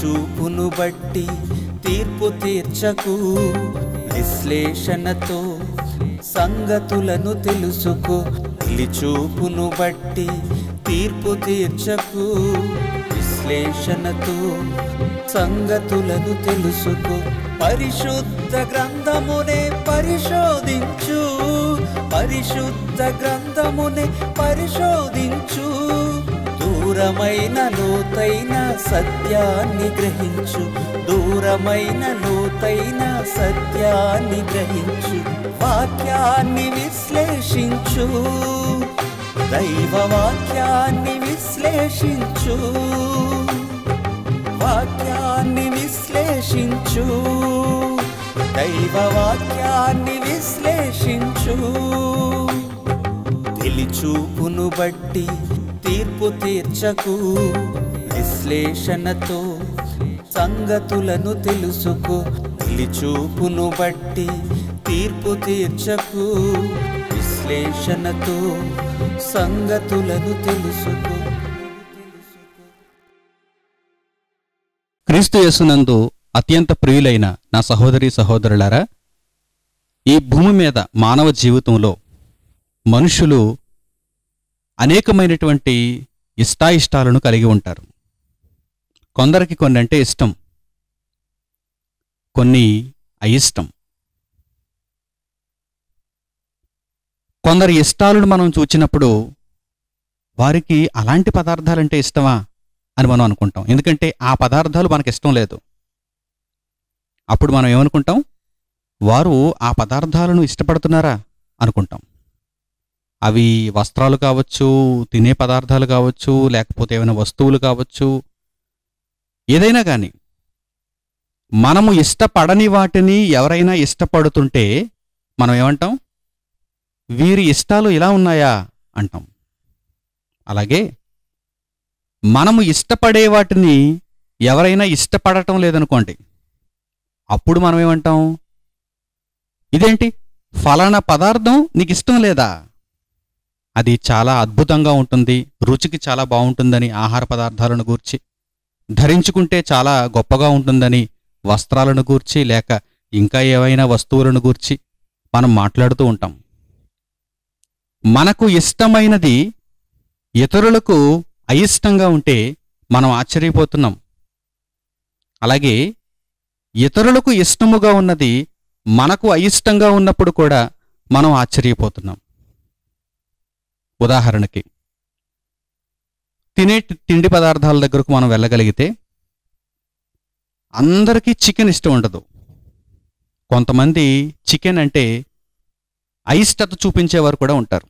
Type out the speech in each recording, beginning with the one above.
చూపును బట్టి తీర్పు తీర్చకు, విశ్లేషణతో సంగతులను తెలుసుకో. చూపును బట్టి తీర్పు తీర్చకు, విశ్లేషణతో సంగతులను తెలుసుకో. పరిశుద్ధ గ్రంథమునే పరిశోధించు, పరిశుద్ధ గ్రంథమునే పరిశోధించు. దూరమైన లోతైన సత్యాన్ని గ్రహించు, దూరమైన లోతైన సత్యాన్ని గ్రహించు. వాక్యాన్ని విశ్లేషించు, దైవ వాక్యాన్ని విశ్లేషించు, వాక్యాన్ని విశ్లేషించు, దైవ వాక్యాన్ని విశ్లేషించు. చూపును బట్టి తీర్పు తీర్చకు, విశ్లేషణతో సంగతులను తెలుసుకో. చూపును బట్టి తీర్పు తీర్చకు, విశ్లేషణతో సంగతులను తెలుసుకో. క్రీస్తు యేసునందు అత్యంత ప్రియులైన నా సహోదరి సహోదరులారా, ఈ భూమి మీద మానవ జీవితంలో మనుషులు అనేకమైనటువంటి ఇష్టాయిష్టాలను కలిగి ఉంటారు. కొందరికి కొన్ని అంటే ఇష్టం, కొన్ని అయిష్టం. కొందరి ఇష్టాలను మనం చూచినప్పుడు వారికి అలాంటి పదార్థాలంటే ఇష్టమా అని మనం అనుకుంటాం. ఎందుకంటే ఆ పదార్థాలు మనకి ఇష్టం లేదు. అప్పుడు మనం ఏమనుకుంటాం, వారు ఆ పదార్థాలను ఇష్టపడుతున్నారా అనుకుంటాం. అవి వస్త్రాలు కావచ్చు, తినే పదార్థాలు కావచ్చు, లేకపోతే ఏమైనా వస్తువులు కావచ్చు, ఏదైనా కానీ మనము ఇష్టపడని వాటిని ఎవరైనా ఇష్టపడుతుంటే మనం ఏమంటాం, వీరి ఇష్టాలు ఇలా ఉన్నాయా అంటాం. అలాగే మనము ఇష్టపడే వాటిని ఎవరైనా ఇష్టపడటం లేదనుకోండి, అప్పుడు మనం ఏమంటాం, ఇదేంటి ఫలానా పదార్థం నీకు ఇష్టం లేదా, అది చాలా అద్భుతంగా ఉంటుంది, రుచికి చాలా బాగుంటుందని ఆహార పదార్థాలను గూర్చి, ధరించుకుంటే చాలా గొప్పగా ఉంటుందని వస్త్రాలను గూర్చి, లేక ఇంకా ఏవైనా వస్తువులను గూర్చి మనం మాట్లాడుతూ ఉంటాం. మనకు ఇష్టమైనది ఇతరులకు అయిష్టంగా ఉంటే మనం ఆశ్చర్యపోతున్నాం. అలాగే ఇతరులకు ఇష్టముగా ఉన్నది మనకు అయిష్టంగా ఉన్నప్పుడు కూడా మనం ఆశ్చర్యపోతున్నాం. ఉదాహరణకి తినే తిండి పదార్థాల దగ్గరకు మనం వెళ్ళగలిగితే అందరికీ చికెన్ ఇష్టం ఉండదు. కొంతమంది చికెన్ అంటే అయిష్టత చూపించేవారు కూడా ఉంటారు.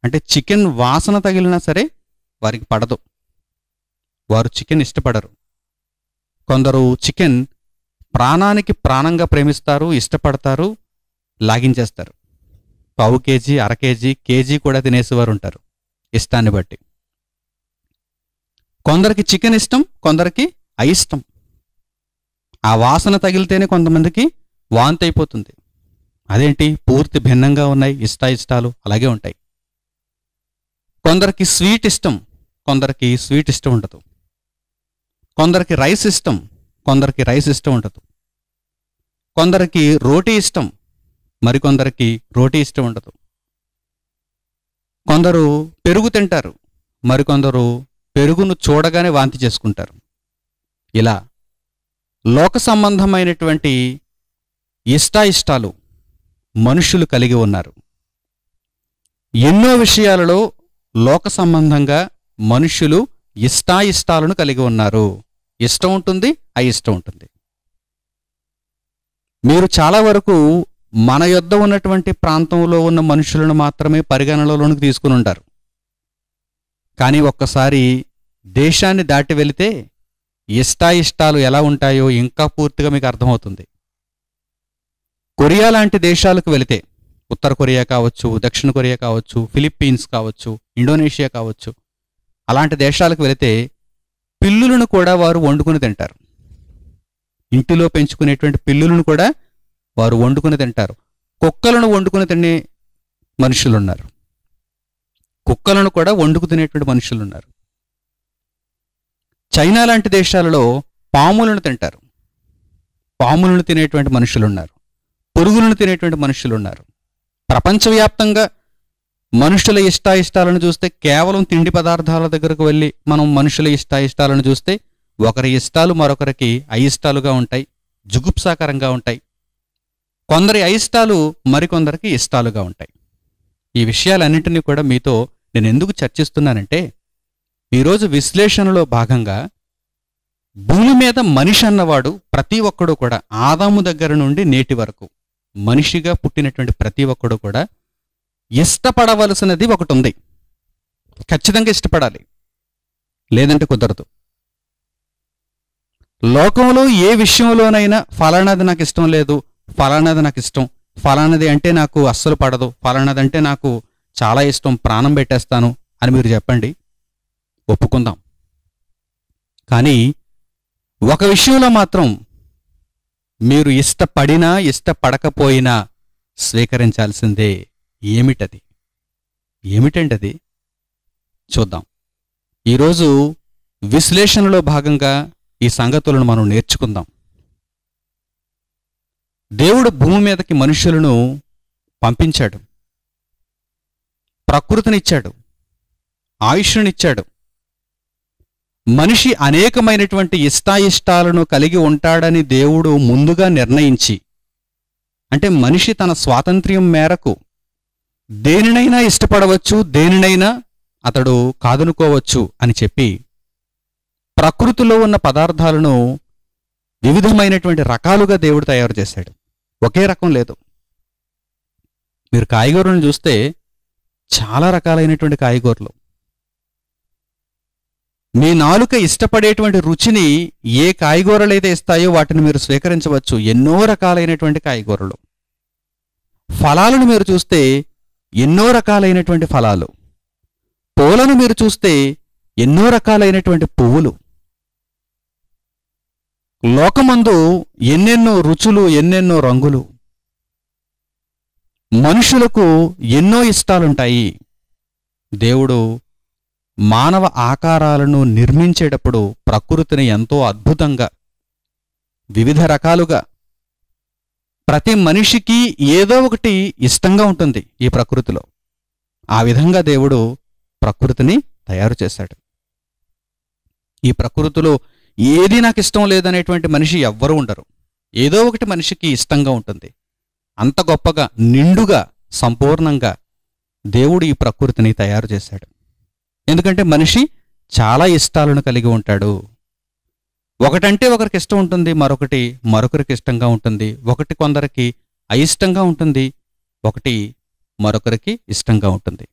అంటే చికెన్ వాసన తగిలినా సరే వారికి పడదు, వారు చికెన్ ఇష్టపడరు. కొందరు చికెన్ ప్రాణానికి ప్రాణంగా ప్రేమిస్తారు, ఇష్టపడతారు, లాగించేస్తారు. పావు కేజీ, అర కేజీ, కేజీ కూడా తినేసేవారు ఉంటారు ఇష్టాన్ని బట్టి. కొందరికి చికెన్ ఇష్టం, కొందరికి అయిష్టం. ఆ వాసన తగిలితేనే కొంతమందికి వాంతి అయిపోతుంది. అదేంటి, పూర్తి భిన్నంగా ఉన్నాయి ఇష్టాయిష్టాలు, అలాగే ఉంటాయి. కొందరికి స్వీట్ ఇష్టం, కొందరికి స్వీట్ ఇష్టం ఉండదు. కొందరికి రైస్ ఇష్టం, కొందరికి రైస్ ఇష్టం ఉండదు. కొందరికి రోటీ ఇష్టం, మరికొందరికి రోటీ ఇష్టం ఉండదు. కొందరు పెరుగు తింటారు, మరికొందరు పెరుగును చూడగానే వాంతి చేసుకుంటారు. ఇలా లోక సంబంధమైనటువంటి ఇష్టాయిష్టాలు మనుషులు కలిగి ఉన్నారు. ఎన్నో విషయాలలో లోక సంబంధంగా మనుషులు ఇష్టాయిష్టాలను కలిగి ఉన్నారు. ఇష్టం ఉంటుంది, అయిష్టం ఉంటుంది. మీరు చాలా వరకు మన యొద్ద ఉన్నటువంటి ప్రాంతంలో ఉన్న మనుషులను మాత్రమే పరిగణనలోనికి తీసుకుని ఉంటారు. కానీ ఒక్కసారి దేశాన్ని దాటి వెళితే ఇష్టాయిష్టాలు ఎలా ఉంటాయో ఇంకా పూర్తిగా మీకు అర్థమవుతుంది. కొరియా లాంటి దేశాలకు వెళితే, ఉత్తర కొరియా కావచ్చు, దక్షిణ కొరియా కావచ్చు, ఫిలిప్పీన్స్ కావచ్చు, ఇండోనేషియా కావచ్చు, అలాంటి దేశాలకు వెళితే పిల్లులను కూడా వారు వండుకుని తింటారు. ఇంటిలో పెంచుకునేటువంటి పిల్లులను కూడా వారు వండుకుని తింటారు. కుక్కలను వండుకుని తినే మనుషులున్నారు. కుక్కలను కూడా వండుకు తినేటువంటి మనుషులున్నారు. చైనా లాంటి దేశాలలో పాములను తింటారు. పాములను తినేటువంటి మనుషులున్నారు, పురుగులను తినేటువంటి మనుషులున్నారు. ప్రపంచవ్యాప్తంగా మనుషుల ఇష్టాయిష్టాలను చూస్తే, కేవలం తిండి పదార్థాల దగ్గరకు వెళ్ళి మనం మనుషుల ఇష్టాయిష్టాలను చూస్తే, ఒకరి ఇష్టాలు మరొకరికి అయిష్టాలుగా ఉంటాయి, జుగుప్సాకరంగా ఉంటాయి. కొందరి అయిష్టాలు మరికొందరికి ఇష్టాలుగా ఉంటాయి. ఈ విషయాలన్నింటినీ కూడా మీతో నేను ఎందుకు చర్చిస్తున్నానంటే, ఈరోజు విశ్లేషణలో భాగంగా భూమి మీద మనిషి అన్నవాడు ప్రతి ఒక్కడు కూడా, ఆదాము దగ్గర నుండి నేటి వరకు మనిషిగా పుట్టినటువంటి ప్రతి ఒక్కడు కూడా ఇష్టపడవలసినది ఒకటి ఉంది. ఖచ్చితంగా ఇష్టపడాలి, లేదంటే కుదరదు. లోకంలో ఏ విషయంలోనైనా ఫలానాది నాకు ఇష్టం లేదు, ఫలానాది నాకు ఇష్టం, ఫలానాది అంటే నాకు అస్సలు పడదు, ఫలానాది అంటే నాకు చాలా ఇష్టం, ప్రాణం పెట్టేస్తాను అని మీరు చెప్పండి, ఒప్పుకుందాం. కానీ ఒక విషయంలో మాత్రం మీరు ఇష్టపడినా ఇష్టపడకపోయినా స్వీకరించాల్సిందే. ఏమిటది? ఏమిటండి అది? చూద్దాం. ఈరోజు విశ్లేషణలో భాగంగా ఈ సంగతులను మనం నేర్చుకుందాం. దేవుడు భూమి మీదకి మనుషులను పంపించాడు, ప్రకృతినిచ్చాడు, ఆయుష్నిచ్చాడు. మనిషి అనేకమైనటువంటి ఇష్టాయిష్టాలను కలిగి ఉంటాడని దేవుడు ముందుగా నిర్ణయించి, అంటే మనిషి తన స్వాతంత్ర్యం మేరకు దేనినైనా ఇష్టపడవచ్చు, దేనినైనా అతడు కాదనుకోవచ్చు అని చెప్పి ప్రకృతిలో ఉన్న పదార్థాలను వివిధమైనటువంటి రకాలుగా దేవుడు తయారు చేశాడు. ఒకే రకం లేదు. మీరు కాయగూరలను చూస్తే చాలా రకాలైనటువంటి కాయగూరలు. మీ నాలుక ఇష్టపడేటువంటి రుచిని ఏ కాయగూరలైతే ఇస్తాయో వాటిని మీరు స్వీకరించవచ్చు. ఎన్నో రకాలైనటువంటి కాయగూరలు. ఫలాలను మీరు చూస్తే ఎన్నో రకాలైనటువంటి ఫలాలు. పూలను మీరు చూస్తే ఎన్నో రకాలైనటువంటి పువ్వులు. లోకమందు ఎన్నెన్నో రుచులు, ఎన్నెన్నో రంగులు. మనుషులకు ఎన్నో ఇష్టాలుంటాయి. దేవుడు మానవ ఆకారాలను నిర్మించేటప్పుడు ప్రకృతిని ఎంతో అద్భుతంగా, వివిధ రకాలుగా, ప్రతి మనిషికి ఏదో ఒకటి ఇష్టంగా ఉంటుంది ఈ ప్రకృతిలో. ఆ విధంగా దేవుడు ప్రకృతిని తయారు చేశాడు. ఈ ప్రకృతిలో ఏది నాకు ఇష్టం లేదనేటువంటి మనిషి ఎవ్వరూ ఉండరు. ఏదో ఒకటి మనిషికి ఇష్టంగా ఉంటుంది. అంత గొప్పగా, నిండుగా, సంపూర్ణంగా దేవుడు ఈ ప్రకృతిని తయారు చేశాడు. ఎందుకంటే మనిషి చాలా ఇష్టాలను కలిగి ఉంటాడు. ఒకటంటే ఒకరికి ఇష్టం ఉంటుంది, మరొకటి మరొకరికి ఇష్టంగా ఉంటుంది. ఒకటి కొందరికి అయిష్టంగా ఉంటుంది, ఒకటి మరొకరికి ఇష్టంగా ఉంటుంది.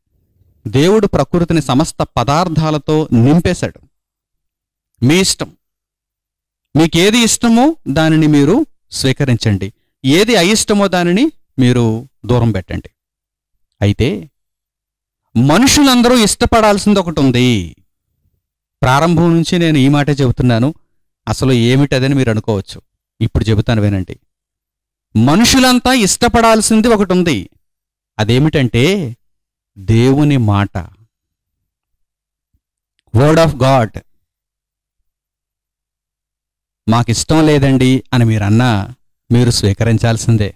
దేవుడు ప్రకృతిని సమస్త పదార్థాలతో నింపేశాడు. మీ ఇష్టం. మీకేది ఇష్టమో దానిని మీరు స్వీకరించండి, ఏది అయిష్టమో దానిని మీరు దూరం పెట్టండి. అయితే మనుషులందరూ ఇష్టపడాల్సింది ఒకటి ఉంది. ప్రారంభం నుంచి నేను ఈ మాటే చెబుతున్నాను. అసలు ఏమిటదని మీరు అనుకోవచ్చు. ఇప్పుడు చెబుతాను వినండి. మనుషులంతా ఇష్టపడాల్సింది ఒకటి ఉంది. అదేమిటంటే దేవుని మాట, వర్డ్ ఆఫ్ గాడ్. మాకిష్టం లేదండి అని మీరన్నా మీరు స్వీకరించాల్సిందే.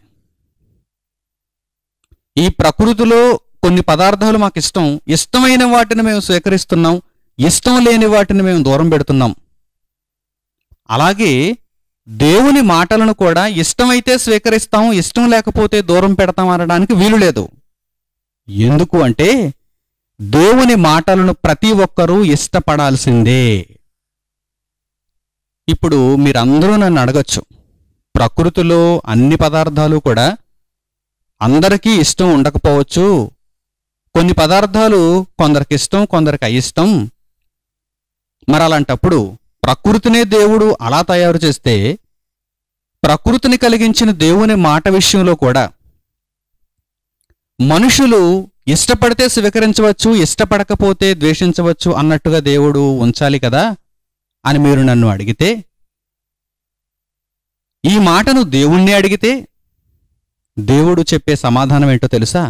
ఈ ప్రకృతిలో కొన్ని పదార్థాలు మాకు ఇష్టం, ఇష్టమైన వాటిని మేము స్వీకరిస్తున్నాం, ఇష్టం లేని వాటిని మేము దూరం పెడుతున్నాం. అలాగే దేవుని మాటలను కూడా ఇష్టమైతే స్వీకరిస్తాం, ఇష్టం లేకపోతే దూరం పెడతాం అనడానికి వీలు లేదు. ఎందుకు అంటే దేవుని మాటలను ప్రతి ఒక్కరూ ఇష్టపడాల్సిందే. ఇప్పుడు మీరందరూ నన్ను అడగచ్చు, ప్రకృతిలో అన్ని పదార్థాలు కూడా అందరికీ ఇష్టం ఉండకపోవచ్చు, కొన్ని పదార్థాలు కొందరికి ఇష్టం, కొందరికి అయిష్టం. మరి అలాంటప్పుడు ప్రకృతినే దేవుడు అలా తయారు చేస్తే, ప్రకృతిని కలిగించిన దేవుని మాట విషయంలో కూడా మనుషులు ఇష్టపడితే స్వీకరించవచ్చు, ఇష్టపడకపోతే ద్వేషించవచ్చు అన్నట్టుగా దేవుడు ఉంచాలి కదా అని మీరు నన్ను అడిగితే, ఈ మాటను దేవుణ్ణి అడిగితే దేవుడు చెప్పే సమాధానం ఏంటో తెలుసా?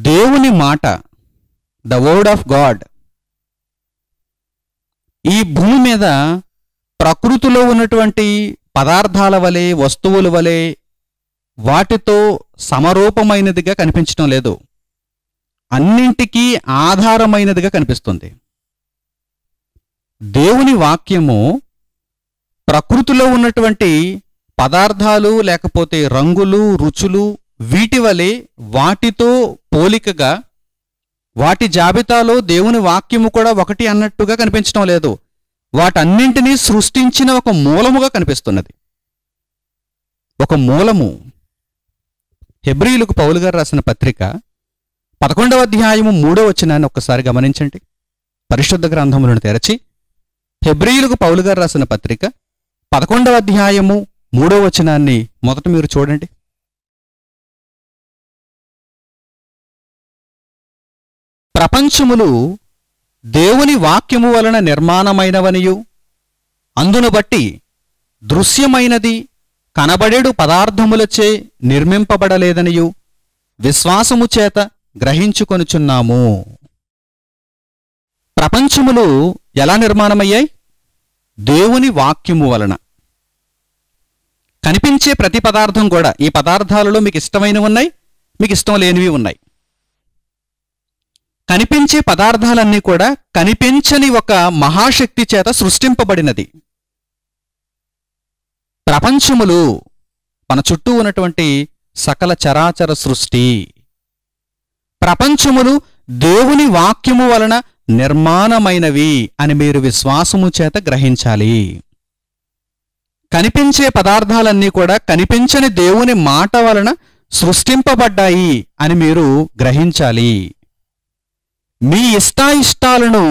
దేవుని మాట, ద వర్డ్ ఆఫ్ గాడ్, ఈ భూమి మీద ప్రకృతిలో ఉన్నటువంటి పదార్థాల వలె, వస్తువుల వలె వాటితో సమరూపమైనదిగా కనిపించడం లేదు. అన్నింటికీ ఆధారమైనదిగా కనిపిస్తుంది. దేవుని వాక్యము ప్రకృతిలో ఉన్నటువంటి పదార్థాలు లేకపోతే రంగులు, రుచులు వీటి వలె వాటితో పోలికగా వాటి జాబితాలో దేవుని వాక్యము కూడా ఒకటి అన్నట్టుగా కనిపించడం లేదు. వాటన్నింటినీ సృష్టించిన ఒక మూలముగా కనిపిస్తున్నది. ఒక మూలము. హెబ్రీయులకు పౌలు గారు రాసిన పత్రిక 11వ అధ్యాయము 3వ వచనాన్ని ఒక్కసారి గమనించండి. పరిశుద్ధ గ్రంథములను తెరచి హెబ్రీయులకు పౌలు గారు రాసిన పత్రిక 11వ అధ్యాయము 3వ వచనాన్ని మొదట మీరు చూడండి. ప్రపంచములు దేవుని వాక్యము వలన నిర్మాణమైనవనియు, అందును బట్టి దృశ్యమైనది కనబడేడు పదార్థములచే నిర్మింపబడలేదనియు విశ్వాసము చేత గ్రహించుకొనుచున్నాము. ప్రపంచములు ఎలా నిర్మాణమయ్యాయి? దేవుని వాక్యము వలన. కనిపించే ప్రతి పదార్థం కూడా, ఈ పదార్థాలలో మీకు ఇష్టమైనవి ఉన్నాయి, మీకు ఇష్టం లేనివి ఉన్నాయి. కనిపించే పదార్థాలన్నీ కూడా కనిపించని ఒక మహాశక్తి చేత సృష్టింపబడినది. ప్రపంచములు మన చుట్టూ ఉన్నటువంటి సకల చరాచర సృష్టి, ప్రపంచములు దేవుని వాక్యము వలన నిర్మాణమైనవి అని మీరు విశ్వాసము చేత గ్రహించాలి. కనిపించే పదార్థాలన్నీ కూడా కనిపించని దేవుని మాట వలన సృష్టింపబడ్డాయి అని మీరు గ్రహించాలి. మీ ఇష్టాయిష్టాలను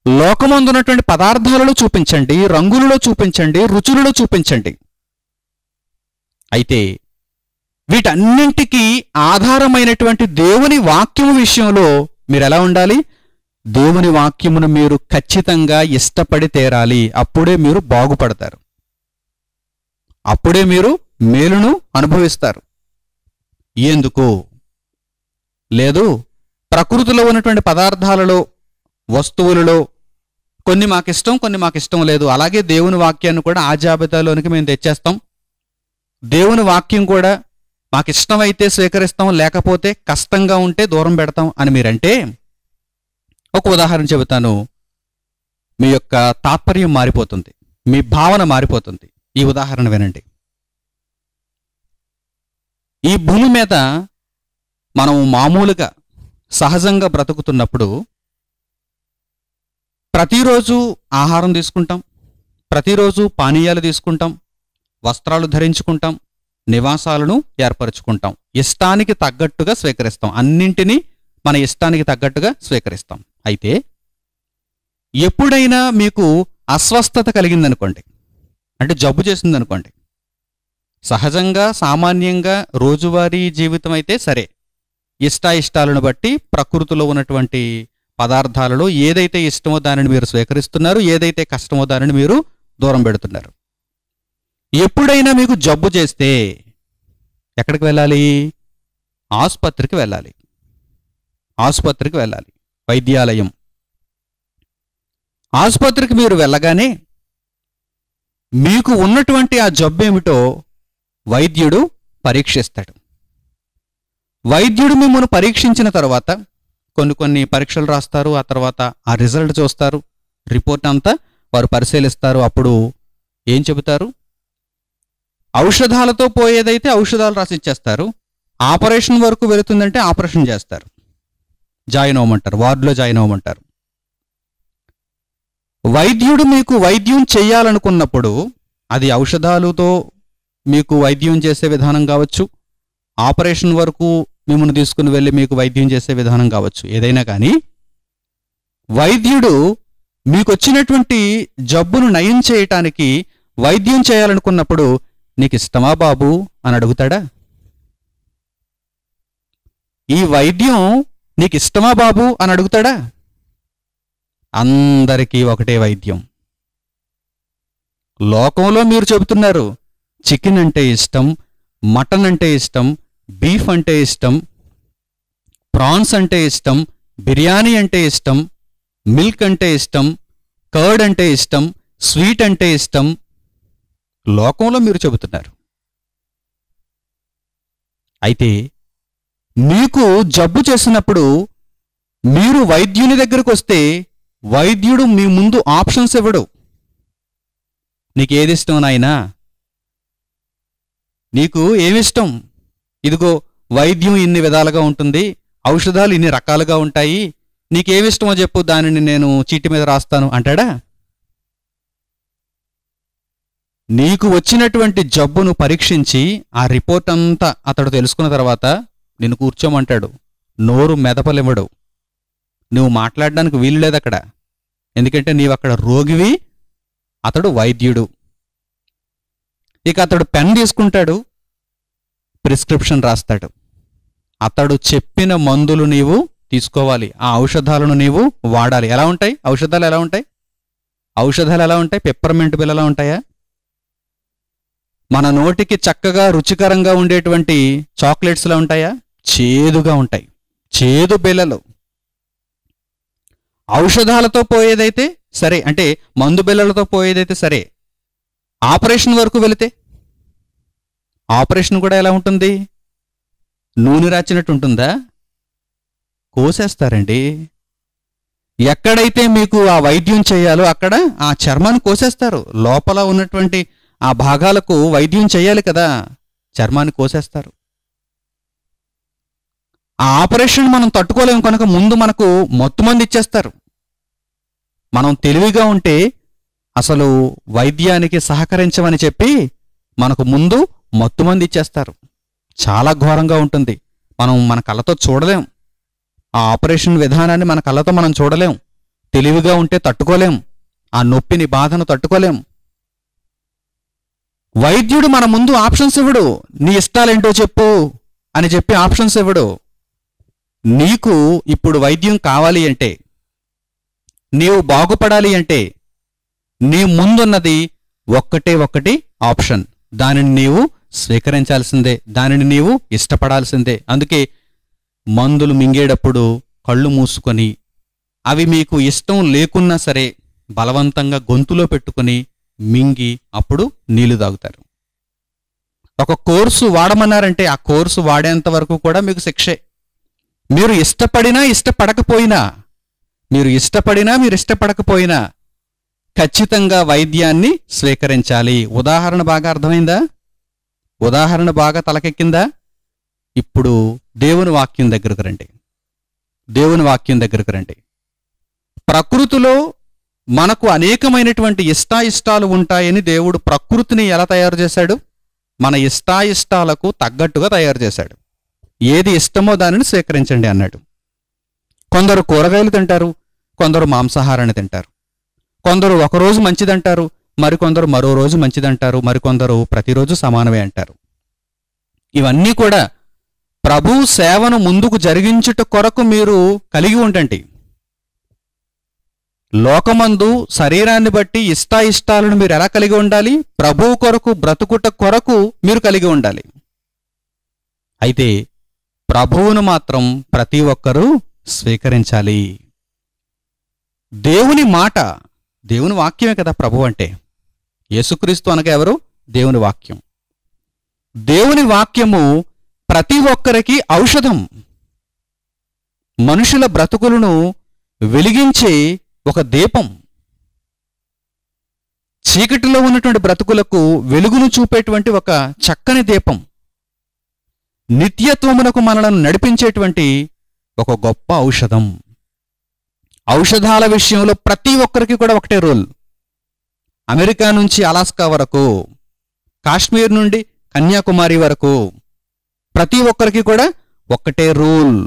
లోకమందున్నటువంటి పదార్థాలలో చూపించండి, రంగులలో చూపించండి, రుచులలో చూపించండి. అయితే వీటన్నింటికీ ఆధారమైనటువంటి దేవుని వాక్యము విషయంలో మీరు ఎలా ఉండాలి? దేవుని వాక్యమును మీరు ఖచ్చితంగా ఇష్టపడి తీరాలి. అప్పుడే మీరు బాగుపడతారు, అప్పుడే మీరు మేలును అనుభవిస్తారు. ఎందుకు లేదు? ప్రకృతిలో ఉన్నటువంటి పదార్థాలలో, వస్తువులలో కొన్ని మాకిష్టం, కొన్ని మాకిష్టం లేదు. అలాగే దేవుని వాక్యాన్ని కూడా ఆ జాబితాలోనికి మేము తెచ్చేస్తాం. దేవుని వాక్యం కూడా మాకిష్టమైతే స్వీకరిస్తాం, లేకపోతే కష్టంగా ఉంటే దూరం పెడతాం అని మీరంటే, ఒక ఉదాహరణ చెబుతాను. మీ యొక్క తాత్పర్యం మారిపోతుంది, మీ భావన మారిపోతుంది. ఈ ఉదాహరణ వినండి. ఈ భూమి మీద మనం మామూలుగా సహజంగా బ్రతుకుతున్నప్పుడు ప్రతిరోజు ఆహారం తీసుకుంటాం, ప్రతిరోజు పానీయాలు తీసుకుంటాం, వస్త్రాలు ధరించుకుంటాం, నివాసాలను ఏర్పరచుకుంటాం. ఇష్టానికి తగ్గట్టుగా స్వీకరిస్తాం, అన్నింటినీ మన ఇష్టానికి తగ్గట్టుగా స్వీకరిస్తాం. అయితే ఎప్పుడైనా మీకు అస్వస్థత కలిగిందనుకోండి, అంటే జబ్బు చేసిందనుకోండి, సహజంగా సామాన్యంగా రోజువారీ జీవితం అయితే సరే, ఇష్టాయిష్టాలను బట్టి ప్రకృతిలో ఉన్నటువంటి పదార్థాలలో ఏదైతే ఇష్టమో దానిని మీరు స్వీకరిస్తున్నారు, ఏదైతే కష్టమో దానిని మీరు దూరం పెడుతున్నారు. ఎప్పుడైనా మీకు జబ్బు చేస్తే ఎక్కడికి వెళ్ళాలి? ఆసుపత్రికి వెళ్ళాలి. ఆసుపత్రికి వెళ్ళాలి, వైద్యాలయం. ఆసుపత్రికి మీరు వెళ్ళగానే మీకు ఉన్నటువంటి ఆ జబ్బు ఏమిటో వైద్యుడు పరీక్షిస్తాడు. వైద్యుడు మిమ్మల్ని పరీక్షించిన తర్వాత కొన్ని పరీక్షలు రాస్తారు. ఆ తర్వాత ఆ రిజల్ట్ చూస్తారు, రిపోర్ట్ అంతా వారు పరిశీలిస్తారు. అప్పుడు ఏం చెబుతారు? ఔషధాలతో పోయేదైతే ఔషధాలు రాసిచ్చేస్తారు. ఆపరేషన్ వరకు వెళుతుందంటే ఆపరేషన్ చేస్తారు, జాయిన్ అవ్వమంటారు, వార్డులో జాయిన్ అవ్వమంటారు. వైద్యుడు మీకు వైద్యం చెయ్యాలనుకున్నప్పుడు అది ఔషధాలతో మీకు వైద్యం చేసే విధానం కావచ్చు, ఆపరేషన్ వరకు మిమ్మల్ని తీసుకుని వెళ్ళి మీకు వైద్యం చేసే విధానం కావచ్చు, ఏదైనా కానీ వైద్యుడు మీకు వచ్చినటువంటి జబ్బును నయం చేయటానికి వైద్యం చేయాలనుకున్నప్పుడు నీకు ఇష్టమా బాబు అని అడుగుతాడా? ఈ వైద్యం నీకు ఇష్టమా బాబు అని అడుగుతాడా? అందరికీ ఒకటే వైద్యం. లోకంలో మీరు చెబుతున్నారు చికెన్ అంటే ఇష్టం, మటన్ అంటే ఇష్టం, బీఫ్ అంటే ఇష్టం, ప్రాన్స్ అంటే ఇష్టం, బిర్యానీ అంటే ఇష్టం, మిల్క్ అంటే ఇష్టం, కర్డ్ అంటే ఇష్టం, స్వీట్ అంటే ఇష్టం లోకంలో మీరు చెబుతున్నారు. అయితే మీకు జబ్బు చేసినప్పుడు మీరు వైద్యుని దగ్గరకు వస్తే వైద్యుడు మీ ముందు ఆప్షన్స్ ఇవ్వడు. నీకేది ఇష్టం నాయనా, నీకు ఏమిష్టం, ఇదిగో వైద్యం ఇన్ని విధాలుగా ఉంటుంది, ఔషధాలు ఇన్ని రకాలుగా ఉంటాయి, నీకేమిష్టమో చెప్పు, దానిని నేను చీటి మీద రాస్తాను అంటాడా? నీకు వచ్చినటువంటి జబ్బును పరీక్షించి ఆ రిపోర్ట్ అంతా అతడు తెలుసుకున్న తర్వాత నిన్ను కూర్చోమంటాడు. నోరు మెదపలివ్వడు, నువ్వు మాట్లాడడానికి వీలు లేదు అక్కడ. ఎందుకంటే నీవక్కడ రోగివి, అతడు వైద్యుడు. ఇక అతడు పెన్ తీసుకుంటాడు, ప్రిస్క్రిప్షన్ రాస్తాడు. అతడు చెప్పిన మందులు నీవు తీసుకోవాలి, ఆ ఔషధాలను నీవు వాడాలి. ఎలా ఉంటాయి ఔషధాలు? ఎలా ఉంటాయి ఔషధాలు? ఎలా ఉంటాయి? పెప్పర్మెంట్ బిళ్ళ ఎలా ఉంటాయా? మన నోటికి చక్కగా రుచికరంగా ఉండేటువంటి చాక్లెట్స్లా ఉంటాయా? చేదుగా ఉంటాయి, చేదు బిళ్ళలు. ఔషధాలతో పోయేదైతే సరే, అంటే మందు బిళ్ళలతో పోయేదైతే సరే. ఆపరేషన్ వరకు వెళితే ఆపరేషన్ కూడా ఎలా ఉంటుంది? నూనె రాచినట్టు ఉంటుందా? కోసేస్తారండి. ఎక్కడైతే మీకు ఆ వైద్యం చేయాలో అక్కడ ఆ చర్మాన్ని కోసేస్తారు. లోపల ఉన్నటువంటి ఆ భాగాలకు వైద్యం చేయాలి కదా, చర్మాన్ని కోసేస్తారు. ఆ ఆపరేషన్ మనం తట్టుకోలేము కనుక ముందు మనకు మొత్తుమంది ఇచ్చేస్తారు. మనం తెలివిగా ఉంటే అసలు వైద్యానికి సహకరించమని చెప్పి మనకు ముందు మొత్తుమంది ఇచ్చేస్తారు. చాలా ఘోరంగా ఉంటుంది. మనం మన కళ్ళతో చూడలేం, ఆ ఆపరేషన్ విధానాన్ని మన కళ్ళతో మనం చూడలేం. తెలివిగా ఉంటే తట్టుకోలేం, ఆ నొప్పిని, బాధను తట్టుకోలేం. వైద్యుడు మన ముందు ఆప్షన్స్ ఇవ్వడు. నీ ఇష్టాలేంటో చెప్పు అని చెప్పి ఆప్షన్స్ ఇవ్వడు. నీకు ఇప్పుడు వైద్యం కావాలి అంటే, నీవు బాగుపడాలి అంటే నీ ముందున్నది ఒక్కటి ఆప్షన్. దానిని నీవు స్వీకరించాల్సిందే, దానిని నీవు ఇష్టపడాల్సిందే. అందుకే మందులు మింగేటప్పుడు కళ్ళు మూసుకొని, అవి మీకు ఇష్టం లేకున్నా సరే బలవంతంగా గొంతులో పెట్టుకుని మింగి అప్పుడు నీళ్లు తాగుతారు. ఒక కోర్సు వాడమన్నారంటే ఆ కోర్సు వాడేంత వరకు కూడా మీకు శిక్షే. మీరు ఇష్టపడినా ఇష్టపడకపోయినా, మీరు ఇష్టపడకపోయినా ఖచ్చితంగా వైద్యాన్ని స్వీకరించాలి. ఉదాహరణ బాగా అర్థమైందా? ఉదాహరణ బాగా తలకెక్కిందా? ఇప్పుడు దేవుని వాక్యం దగ్గరకు రండి. దేవుని వాక్యం దగ్గరకు రండి. ప్రకృతిలో మనకు అనేకమైనటువంటి ఇష్టాయిష్టాలు ఉంటాయని దేవుడు ప్రకృతిని ఎలా తయారు చేశాడు? మన ఇష్టాయిష్టాలకు తగ్గట్టుగా తయారు చేశాడు. ఏది ఇష్టమో దానిని స్వీకరించండి అన్నాడు. కొందరు కూరగాయలు తింటారు, కొందరు మాంసాహారాన్ని తింటారు. కొందరు ఒకరోజు మంచిదంటారు, మరికొందరు మరో రోజు మంచిదంటారు, మరికొందరు ప్రతిరోజు సమానమే అంటారు. ఇవన్నీ కూడా ప్రభు సేవను ముందుకు జరిగించుట కొరకు మీరు కలిగి ఉండండి. లోకమందు శరీరాన్ని బట్టి ఇష్టాయిష్టాలను మీరు ఎలా కలిగి ఉండాలి? ప్రభువు కొరకు బ్రతుకుట కొరకు మీరు కలిగి ఉండాలి. అయితే ప్రభువును మాత్రం ప్రతి ఒక్కరూ స్వీకరించాలి. దేవుని మాట, దేవుని వాక్యమే కదా ప్రభు అంటే. యేసుక్రీస్తు అనగా ఎవరు? దేవుని వాక్యం. దేవుని వాక్యము ప్రతి ఒక్కరికి ఔషధం. మనుషుల బ్రతుకులను వెలిగించే ఒక దీపం. చీకటిలో ఉన్నటువంటి బ్రతుకులకు వెలుగును చూపేటువంటి ఒక చక్కని దీపం. నిత్యత్వమునకు మనలను నడిపించేటువంటి ఒక గొప్ప ఔషధం. ఔషధాల విషయంలో ప్రతి ఒక్కరికి కూడా ఒకటే రూల్. అమెరికా నుంచి అలాస్కా వరకు, కాశ్మీర్ నుండి కన్యాకుమారి వరకు ప్రతి ఒక్కరికి కూడా ఒక్కటే రూల్,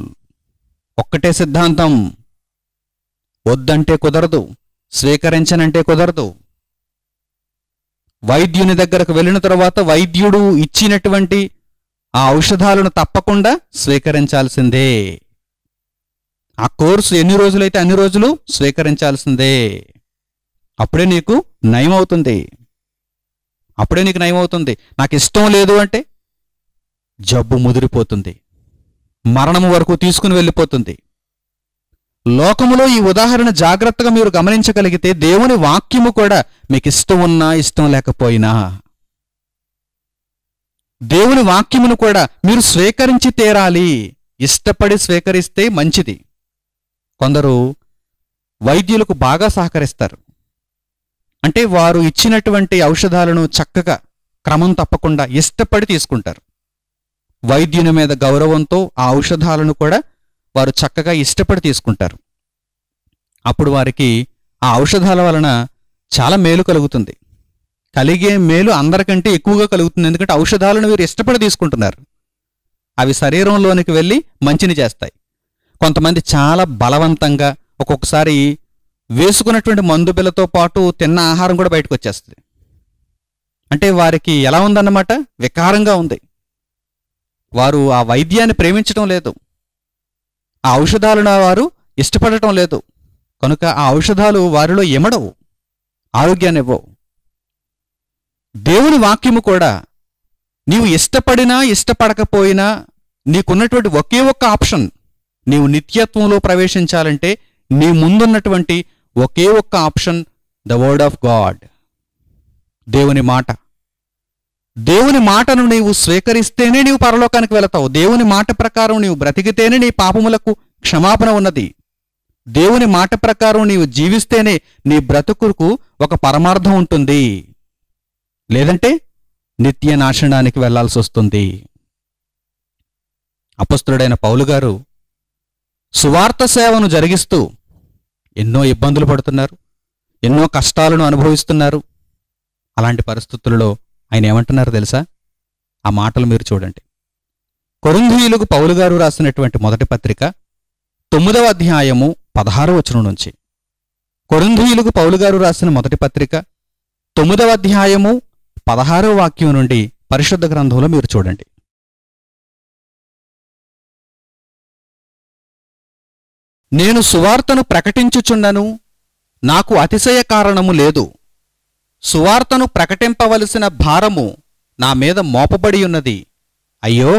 ఒక్కటే సిద్ధాంతం. వద్దంటే కుదరదు, స్వీకరించనంటే కుదరదు. వైద్యుని దగ్గరకు వెళ్ళిన తర్వాత వైద్యుడు ఇచ్చినటువంటి ఆ ఔషధాలను తప్పకుండా స్వీకరించాల్సిందే. ఆ కోర్సు ఎన్ని రోజులైతే అన్ని రోజులు స్వీకరించాల్సిందే. అప్పుడే నీకు నయమవుతుంది. అప్పుడే నీకు నయమవుతుంది. నాకు ఇష్టం లేదు అంటే జబ్బు ముదిరిపోతుంది, మరణం వరకు తీసుకుని వెళ్ళిపోతుంది. లోకములో ఈ ఉదాహరణ జాగ్రత్తగా మీరు గమనించగలిగితే దేవుని వాక్యము కూడా మీకు ఇష్టం ఉన్నా ఇష్టం లేకపోయినా దేవుని వాక్యమును కూడా మీరు స్వీకరించి తీరాలి. ఇష్టపడి స్వీకరిస్తే మంచిది. కొందరు వైద్యులకు బాగా సహకరిస్తారు. అంటే వారు ఇచ్చినటువంటి ఔషధాలను చక్కగా క్రమం తప్పకుండా ఇష్టపడి తీసుకుంటారు. వైద్యుని మీద గౌరవంతో ఆ ఔషధాలను కూడా వారు చక్కగా ఇష్టపడి తీసుకుంటారు. అప్పుడు వారికి ఆ ఔషధాల వలన చాలా మేలు కలుగుతుంది. కలిగే మేలు అందరికంటే ఎక్కువగా కలుగుతుంది. ఎందుకంటే ఔషధాలను వీరు ఇష్టపడి తీసుకుంటున్నారు. అవి శరీరంలోనికి వెళ్ళి మంచిని చేస్తాయి. కొంతమంది చాలా బలవంతంగా ఒక్కొక్కసారి వేసుకున్నటువంటి మందు బిళ్ళతో పాటు తిన్న ఆహారం కూడా బయటకు వచ్చేస్తుంది. అంటే వారికి ఎలా ఉందన్నమాట, వికారంగా ఉంది. వారు ఆ వైద్యాన్ని ప్రేమించడం లేదు, ఆ ఔషధాలను వారు ఇష్టపడటం లేదు. కనుక ఆ ఔషధాలు వారిలో ఎమడవు, ఆరోగ్యాన్ని ఇవ్వవు. దేవుని వాక్యము కూడా నీవు ఇష్టపడినా ఇష్టపడకపోయినా నీకున్నటువంటి ఒకే ఒక్క ఆప్షన్, నీవు నిత్యత్వంలో ప్రవేశించాలంటే నీ ముందున్నటువంటి ఒకే ఒక్క option the word of God, దేవుని మాట. దేవుని మాటను నీవు స్వీకరిస్తేనే నీవు పరలోకానికి వెళతావు. దేవుని మాట ప్రకారం నీవు బ్రతికితేనే నీ పాపములకు క్షమాపణ ఉన్నది. దేవుని మాట ప్రకారం నీవు జీవిస్తేనే నీ బ్రతుకుకు ఒక పరమార్థం ఉంటుంది. లేదంటే నిత్య నాశనానికి వెళ్లాల్సి వస్తుంది. అపొస్తలుడైన పౌలు గారు సువార్త సేవను జరిగిస్తూ ఎన్నో ఇబ్బందులు పడుతున్నారు, ఎన్నో కష్టాలను అనుభవిస్తున్నారు. అలాంటి పరిస్థితులలో ఆయన ఏమంటున్నారు తెలుసా? ఆ మాటలు మీరు చూడండి. కొరింథీయులకు పౌలు గారు రాసినటువంటి మొదటి పత్రిక 9వ అధ్యాయము 16వ వచనం నుంచి. కొరింథీయులకు పౌలు గారు రాసిన మొదటి పత్రిక 9వ అధ్యాయము 16వ వాక్యం నుండి పరిశుద్ధ గ్రంథంలో మీరు చూడండి. నేను సువార్తను ప్రకటించుచున్నను, నాకు అతిశయ కారణము లేదు. సువార్తను ప్రకటింపవలసిన భారము నా మీద మోపబడి ఉన్నది. అయ్యో,